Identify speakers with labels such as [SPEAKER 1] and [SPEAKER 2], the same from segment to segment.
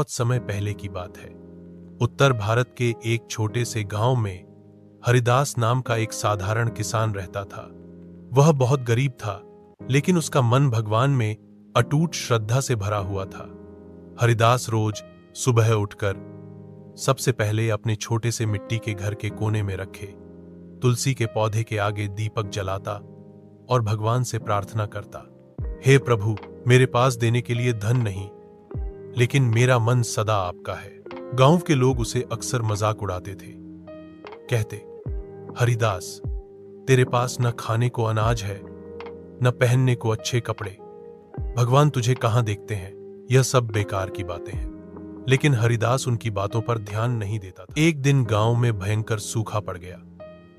[SPEAKER 1] बहुत समय पहले की बात है। उत्तर भारत के एक छोटे से गांव में हरिदास नाम का एक साधारण किसान रहता था। वह बहुत गरीब था, लेकिन उसका मन भगवान में अटूट श्रद्धा से भरा हुआ था। हरिदास रोज सुबह उठकर सबसे पहले अपने छोटे से मिट्टी के घर के कोने में रखे तुलसी के पौधे के आगे दीपक जलाता और भगवान से प्रार्थना करता, हे प्रभु, मेरे पास देने के लिए धन नहीं, लेकिन मेरा मन सदा आपका है। गांव के लोग उसे अक्सर मजाक उड़ाते थे। कहते, हरिदास, तेरे पास न खाने को अनाज है, न पहनने को अच्छे कपड़े, भगवान तुझे कहां देखते हैं? यह सब बेकार की बातें हैं। लेकिन हरिदास उनकी बातों पर ध्यान नहीं देता था। एक दिन गांव में भयंकर सूखा पड़ गया।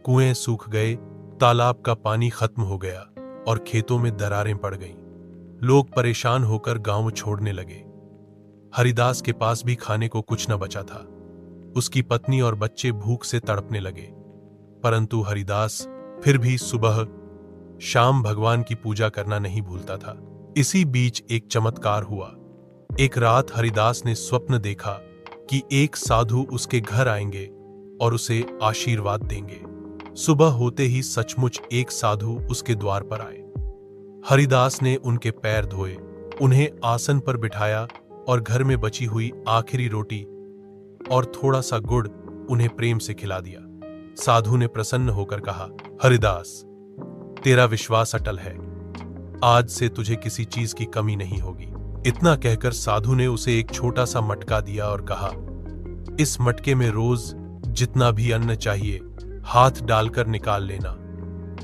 [SPEAKER 1] कुएं सूख गए, तालाब का पानी खत्म हो गया और खेतों में दरारें पड़ गईं। लोग परेशान होकर गांव छोड़ने लगे। हरिदास के पास भी खाने को कुछ न बचा था। उसकी पत्नी और बच्चे भूख से तड़पने लगे, परंतु हरिदास फिर भी सुबह शाम भगवान की पूजा करना नहीं भूलता था। इसी बीच एक चमत्कार हुआ। एक रात हरिदास ने स्वप्न देखा कि एक साधु उसके घर आएंगे और उसे आशीर्वाद देंगे। सुबह होते ही सचमुच एक साधु उसके द्वार पर आए। हरिदास ने उनके पैर धोए, उन्हें आसन पर बिठाया और घर में बची हुई आखिरी रोटी और थोड़ा सा गुड़ उन्हें प्रेम से खिला दिया। साधु ने प्रसन्न होकर कहा, हरिदास, तेरा विश्वास अटल है, आज से तुझे किसी चीज की कमी नहीं होगी। इतना कहकर साधु ने उसे एक छोटा सा मटका दिया और कहा, इस मटके में रोज जितना भी अन्न चाहिए हाथ डालकर निकाल लेना,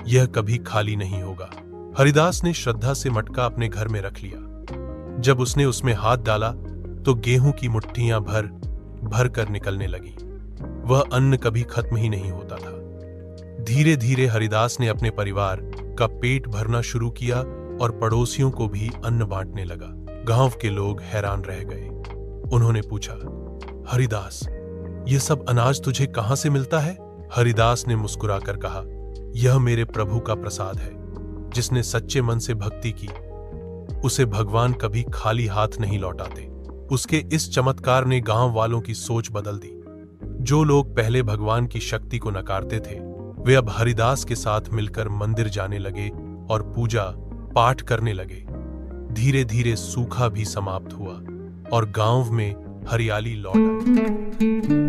[SPEAKER 1] यह कभी खाली नहीं होगा। हरिदास ने श्रद्धा से मटका अपने घर में रख लिया। जब उसने उसमें हाथ डाला तो गेहूं की मुट्ठियां भर भर कर निकलने लगी। वह अन्न कभी खत्म ही नहीं होता था। धीरे धीरे हरिदास ने अपने परिवार का पेट भरना शुरू किया और पड़ोसियों को भी अन्न बांटने लगा। गांव के लोग हैरान रह गए। उन्होंने पूछा, हरिदास, यह सब अनाज तुझे कहां से मिलता है? हरिदास ने मुस्कुराकर कहा, यह मेरे प्रभु का प्रसाद है। जिसने सच्चे मन से भक्ति की, उसे भगवान कभी खाली हाथ नहीं लौटाते। उसके इस चमत्कार ने गांव वालों की सोच बदल दी। जो लोग पहले भगवान की शक्ति को नकारते थे, वे अब हरिदास के साथ मिलकर मंदिर जाने लगे और पूजा पाठ करने लगे। धीरे धीरे सूखा भी समाप्त हुआ और गांव में हरियाली लौट आई।